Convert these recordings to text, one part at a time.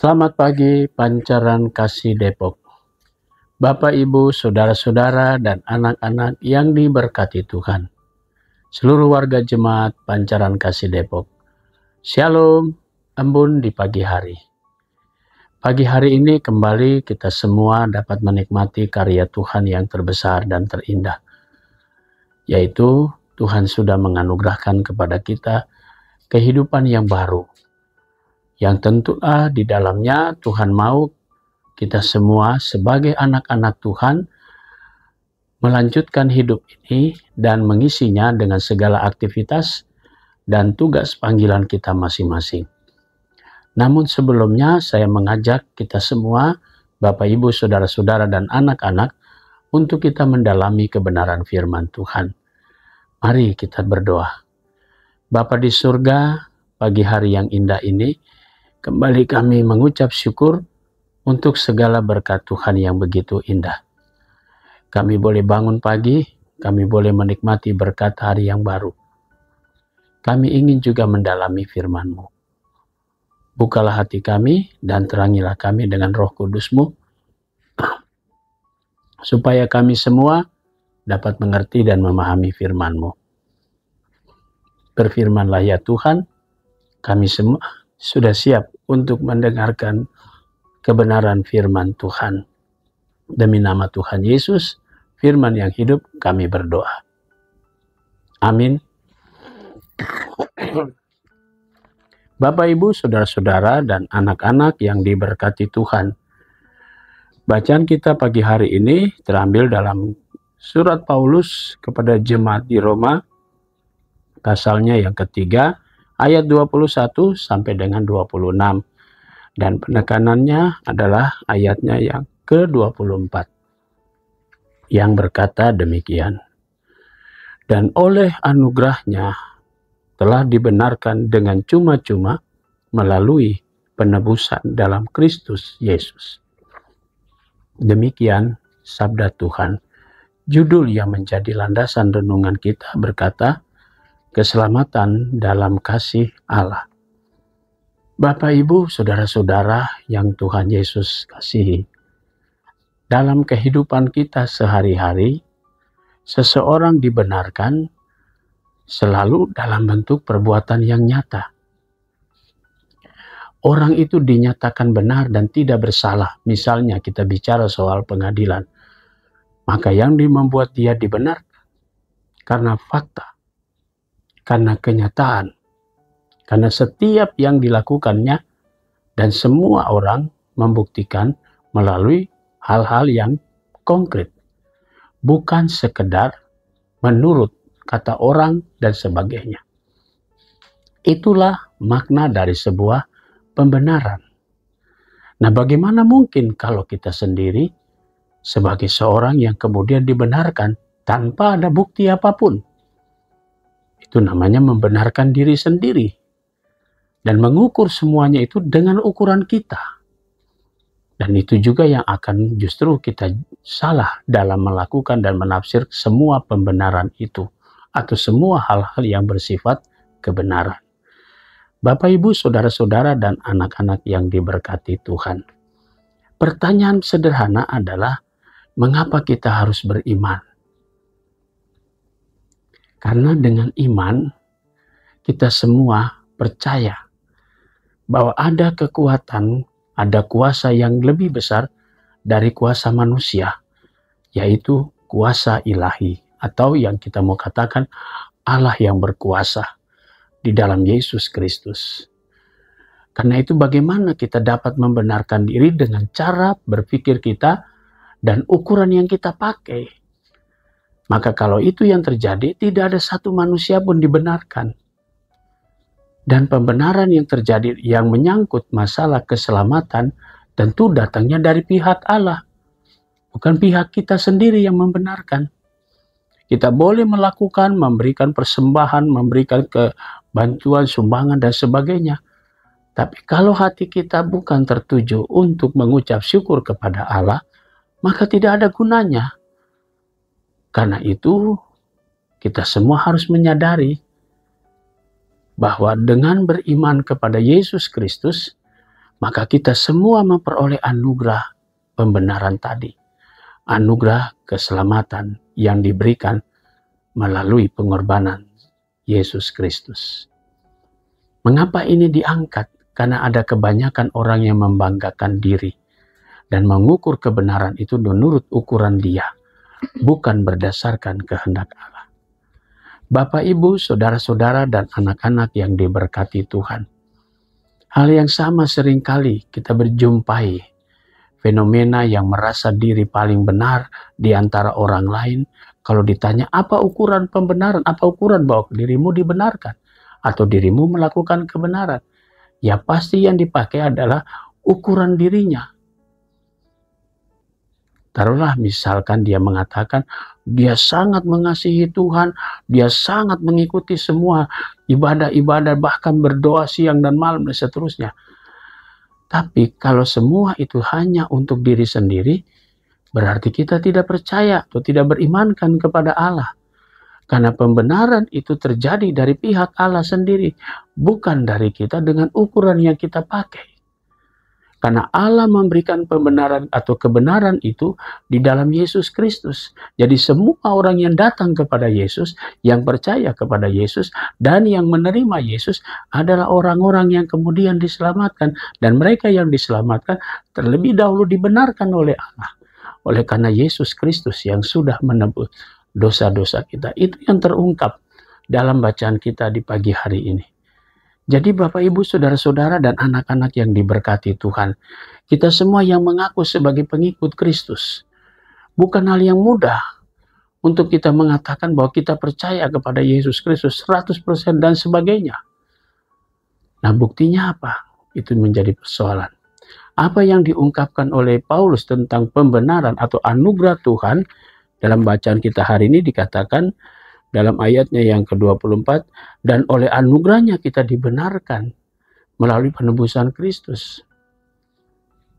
Selamat pagi, Pancaran Kasih Depok. Bapak, Ibu, saudara-saudara, dan anak-anak yang diberkati Tuhan. Seluruh warga jemaat Pancaran Kasih Depok. Shalom, embun di pagi hari. Pagi hari ini kembali kita semua dapat menikmati karya Tuhan yang terbesar dan terindah. Yaitu Tuhan sudah menganugerahkan kepada kita kehidupan yang baru. Yang tentulah di dalamnya Tuhan mau kita semua sebagai anak-anak Tuhan melanjutkan hidup ini dan mengisinya dengan segala aktivitas dan tugas panggilan kita masing-masing. Namun sebelumnya saya mengajak kita semua, Bapak, Ibu, saudara-saudara, dan anak-anak untuk kita mendalami kebenaran firman Tuhan. Mari kita berdoa. Bapa di surga, pagi hari yang indah ini, kembali kami mengucap syukur untuk segala berkat Tuhan yang begitu indah. Kami boleh bangun pagi, kami boleh menikmati berkat hari yang baru. Kami ingin juga mendalami firman-Mu. Bukalah hati kami dan terangilah kami dengan Roh Kudus-Mu, supaya kami semua dapat mengerti dan memahami firman-Mu. Berfirmanlah ya Tuhan, kami semua sudah siap untuk mendengarkan kebenaran firman Tuhan. Demi nama Tuhan Yesus, firman yang hidup, kami berdoa. Amin. Bapak, Ibu, saudara-saudara, dan anak-anak yang diberkati Tuhan. Bacaan kita pagi hari ini terambil dalam surat Paulus kepada jemaat di Roma, pasalnya yang ketiga, ayat 21 sampai dengan 26. Dan penekanannya adalah ayatnya yang ke-24 yang berkata demikian. Dan oleh anugerahnya telah dibenarkan dengan cuma-cuma melalui penebusan dalam Kristus Yesus. Demikian sabda Tuhan. Judul yang menjadi landasan renungan kita berkata, keselamatan dalam kasih Allah. Bapak, Ibu, saudara-saudara yang Tuhan Yesus kasihi, dalam kehidupan kita sehari-hari, seseorang dibenarkan selalu dalam bentuk perbuatan yang nyata. Orang itu dinyatakan benar dan tidak bersalah. Misalnya kita bicara soal pengadilan, maka yang membuat dia dibenarkan karena fakta, karena kenyataan, karena setiap yang dilakukannya dan semua orang membuktikan melalui hal-hal yang konkret, bukan sekedar menurut kata orang dan sebagainya. Itulah makna dari sebuah pembenaran. Nah, bagaimana mungkin kalau kita sendiri sebagai seorang yang kemudian dibenarkan tanpa ada bukti apapun? Itu namanya membenarkan diri sendiri. Dan mengukur semuanya itu dengan ukuran kita. Dan itu juga yang akan justru kita salah dalam melakukan dan menafsir semua pembenaran itu. Atau semua hal-hal yang bersifat kebenaran. Bapak, Ibu, saudara-saudara, dan anak-anak yang diberkati Tuhan. Pertanyaan sederhana adalah, mengapa kita harus beriman? Karena dengan iman, kita semua percaya bahwa ada kekuatan, ada kuasa yang lebih besar dari kuasa manusia, yaitu kuasa ilahi, atau yang kita mau katakan Allah yang berkuasa di dalam Yesus Kristus. Karena itu bagaimana kita dapat membenarkan diri dengan cara berpikir kita dan ukuran yang kita pakai. Maka kalau itu yang terjadi, tidak ada satu manusia pun dibenarkan. Dan pembenaran yang terjadi yang menyangkut masalah keselamatan tentu datangnya dari pihak Allah. Bukan pihak kita sendiri yang membenarkan. Kita boleh melakukan, memberikan persembahan, memberikan bantuan, sumbangan, dan sebagainya. Tapi kalau hati kita bukan tertuju untuk mengucap syukur kepada Allah, maka tidak ada gunanya. Karena itu, kita semua harus menyadari bahwa dengan beriman kepada Yesus Kristus, maka kita semua memperoleh anugerah pembenaran tadi. Anugerah keselamatan yang diberikan melalui pengorbanan Yesus Kristus. Mengapa ini diangkat? Karena ada kebanyakan orang yang membanggakan diri dan mengukur kebenaran itu menurut ukuran dia, bukan berdasarkan kehendak Allah. Bapak, Ibu, saudara-saudara, dan anak-anak yang diberkati Tuhan. Hal yang sama seringkali kita berjumpai, fenomena yang merasa diri paling benar di antara orang lain. Kalau ditanya apa ukuran pembenaran, apa ukuran bahwa dirimu dibenarkan atau dirimu melakukan kebenaran, ya pasti yang dipakai adalah ukuran dirinya. Taruhlah misalkan dia mengatakan dia sangat mengasihi Tuhan, dia sangat mengikuti semua ibadah-ibadah, bahkan berdoa siang dan malam dan seterusnya. Tapi kalau semua itu hanya untuk diri sendiri, berarti kita tidak percaya atau tidak berimankan kepada Allah. Karena pembenaran itu terjadi dari pihak Allah sendiri, bukan dari kita dengan ukuran yang kita pakai. Karena Allah memberikan pembenaran atau kebenaran itu di dalam Yesus Kristus. Jadi semua orang yang datang kepada Yesus, yang percaya kepada Yesus, dan yang menerima Yesus adalah orang-orang yang kemudian diselamatkan. Dan mereka yang diselamatkan terlebih dahulu dibenarkan oleh Allah. Oleh karena Yesus Kristus yang sudah menebus dosa-dosa kita. Itu yang terungkap dalam bacaan kita di pagi hari ini. Jadi Bapak, Ibu, saudara-saudara, dan anak-anak yang diberkati Tuhan, kita semua yang mengaku sebagai pengikut Kristus, bukan hal yang mudah untuk kita mengatakan bahwa kita percaya kepada Yesus Kristus 100% dan sebagainya. Nah, buktinya apa? Itu menjadi persoalan. Apa yang diungkapkan oleh Paulus tentang pembenaran atau anugerah Tuhan dalam bacaan kita hari ini dikatakan dalam ayatnya yang ke-24, dan oleh anugerahnya kita dibenarkan melalui penebusan Kristus.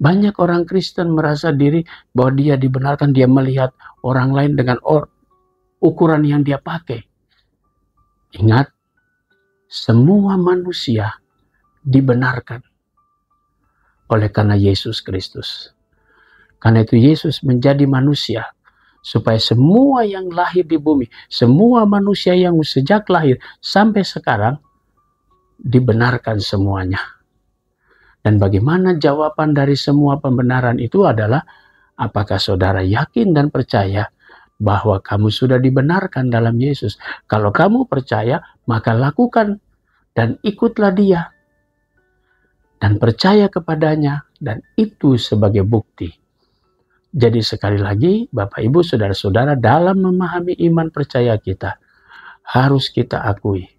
Banyak orang Kristen merasa diri bahwa dia dibenarkan, dia melihat orang lain dengan ukuran yang dia pakai. Ingat, semua manusia dibenarkan oleh karena Yesus Kristus. Karena itu Yesus menjadi manusia, supaya semua yang lahir di bumi, semua manusia yang sejak lahir sampai sekarang, dibenarkan semuanya. Dan bagaimana jawaban dari semua pembenaran itu adalah, apakah saudara yakin dan percaya bahwa kamu sudah dibenarkan dalam Yesus? Kalau kamu percaya, maka lakukan dan ikutlah Dia. Dan percaya kepadanya, dan itu sebagai bukti. Jadi sekali lagi, Bapak, Ibu, saudara-saudara, dalam memahami iman percaya kita, harus kita akui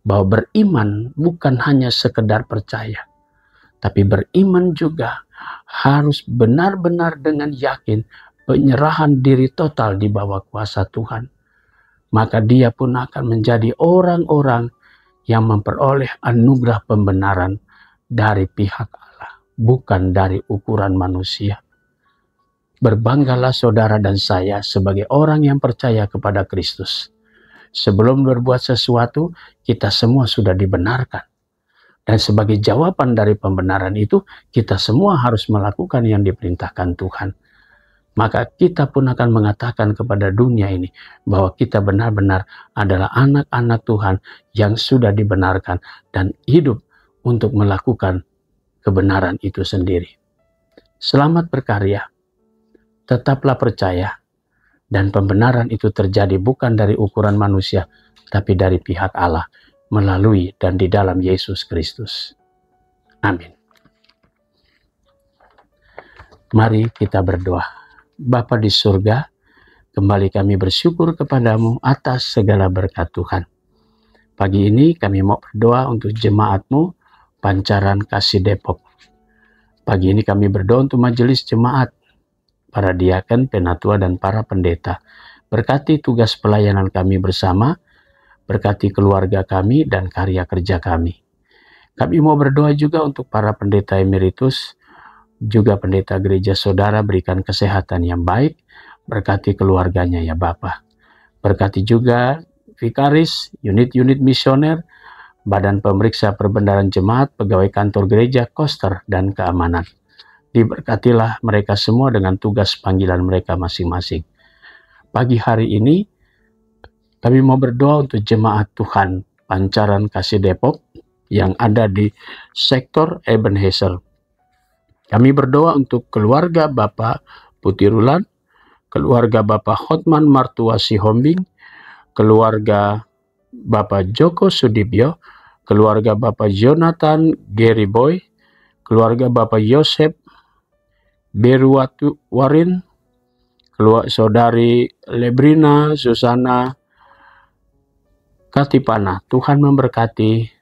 bahwa beriman bukan hanya sekedar percaya, tapi beriman juga harus benar-benar dengan yakin, penyerahan diri total di bawah kuasa Tuhan. Maka dia pun akan menjadi orang-orang yang memperoleh anugerah pembenaran dari pihak Allah, bukan dari ukuran manusia. Berbanggalah saudara dan saya sebagai orang yang percaya kepada Kristus. Sebelum berbuat sesuatu, kita semua sudah dibenarkan. Dan sebagai jawaban dari pembenaran itu, kita semua harus melakukan yang diperintahkan Tuhan. Maka kita pun akan mengatakan kepada dunia ini bahwa kita benar-benar adalah anak-anak Tuhan yang sudah dibenarkan dan hidup untuk melakukan kebenaran itu sendiri. Selamat berkarya. Tetaplah percaya, dan pembenaran itu terjadi bukan dari ukuran manusia, tapi dari pihak Allah, melalui dan di dalam Yesus Kristus. Amin. Mari kita berdoa. Bapa di surga, kembali kami bersyukur kepadamu atas segala berkat Tuhan. Pagi ini kami mau berdoa untuk jemaat-Mu, Pancaran Kasih Depok. Pagi ini kami berdoa untuk majelis jemaat, para diaken, penatua, dan para pendeta. Berkati tugas pelayanan kami bersama, berkati keluarga kami dan karya kerja kami. Kami mau berdoa juga untuk para pendeta emeritus, juga pendeta gereja saudara, berikan kesehatan yang baik, berkati keluarganya ya Bapa. Berkati juga vikaris, unit-unit misioner, badan pemeriksa perbendaharaan jemaat, pegawai kantor gereja, koster, dan keamanan. Diberkatilah mereka semua dengan tugas panggilan mereka masing-masing. Pagi hari ini, kami mau berdoa untuk jemaat Tuhan Pancaran Kasih Depok yang ada di sektor Ebenezer. Kami berdoa untuk keluarga Bapak Putirulan, keluarga Bapak Hotman Martua Sihombing, keluarga Bapak Joko Sudibyo, keluarga Bapak Jonathan Gary Boy, keluarga Bapak Yosep Beruwatu Warin, Saudari Lebrina Susana Katipana. Tuhan memberkati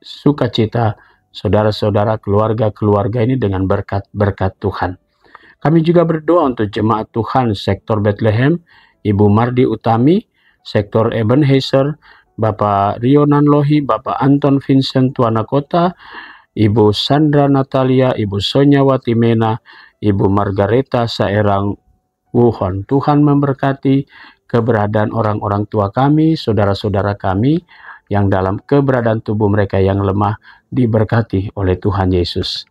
sukacita saudara-saudara keluarga-keluarga ini dengan berkat-berkat Tuhan. Kami juga berdoa untuk jemaat Tuhan sektor Bethlehem, Ibu Mardi Utami, sektor Ebenezer, Bapak Rionan Lohi, Bapak Anton Vincent Tuana Kota, Ibu Sandra Natalia, Ibu Sonya Watimena, Ibu Margareta Saerang Wuhon. Tuhan memberkati keberadaan orang-orang tua kami, saudara-saudara kami yang dalam keberadaan tubuh mereka yang lemah diberkati oleh Tuhan Yesus.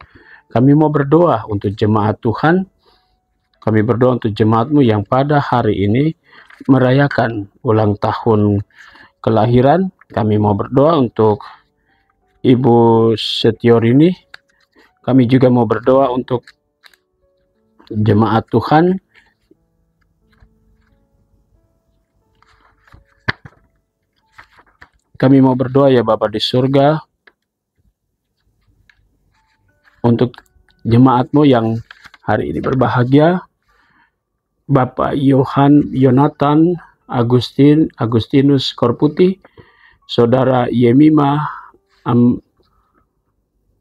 Kami mau berdoa untuk jemaat Tuhan. Kami berdoa untuk jemaatmu yang pada hari ini merayakan ulang tahun kelahiran. Kami mau berdoa untuk Ibu Setiorini. Kami juga mau berdoa untuk jemaat Tuhan Kami mau berdoa ya Bapa di surga untuk jemaatmu yang hari ini berbahagia. Bapak Yonatan Agustinus Korputi, Saudara Yemima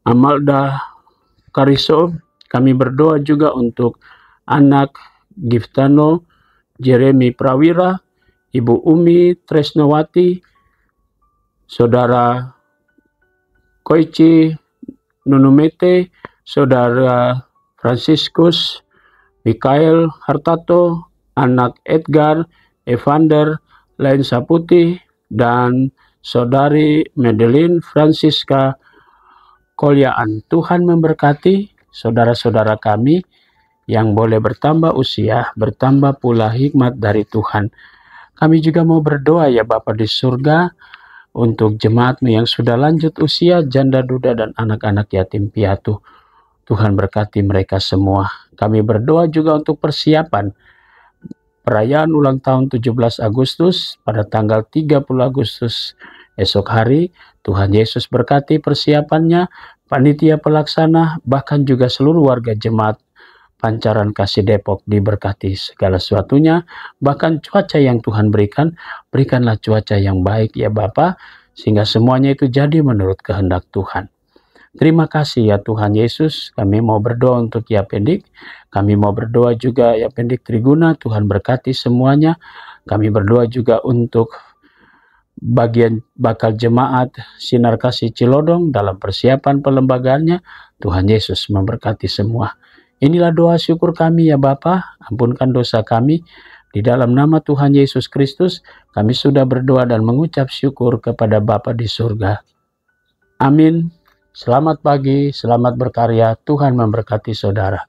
Amalda Kariso. Kami berdoa juga untuk anak Giftano Jeremy Prawira, Ibu Umi Tresnowati, Saudara Koichi Nunumete, Saudara Franciscus Mikael Hartato, anak Edgar Evander Lain Saputi, dan Saudari Madeline Francisca Kolyaan. Tuhan memberkati saudara-saudara kami yang boleh bertambah usia, bertambah pula hikmat dari Tuhan. Kami juga mau berdoa ya Bapa di surga untuk jemaatmu yang sudah lanjut usia, janda duda dan anak-anak yatim piatu. Tuhan berkati mereka semua. Kami berdoa juga untuk persiapan perayaan ulang tahun 17 Agustus pada tanggal 30 Agustus esok hari. Tuhan Yesus berkati persiapannya, panitia pelaksana, bahkan juga seluruh warga jemaat Pancaran Kasih Depok diberkati segala sesuatunya. Bahkan cuaca yang Tuhan berikan, berikanlah cuaca yang baik ya Bapa, sehingga semuanya itu jadi menurut kehendak Tuhan. Terima kasih ya Tuhan Yesus. Kami mau berdoa untuk Ya Pendik. Kami mau berdoa juga Ya Pendik Triguna. Tuhan berkati semuanya. Kami berdoa juga untuk bagian bakal jemaat Sinar Kasih Cilodong dalam persiapan pelembagaannya. Tuhan Yesus memberkati semua. Inilah doa syukur kami ya Bapa, ampunkan dosa kami. Di dalam nama Tuhan Yesus Kristus, kami sudah berdoa dan mengucap syukur kepada Bapa di surga. Amin. Selamat pagi, selamat berkarya. Tuhan memberkati saudara.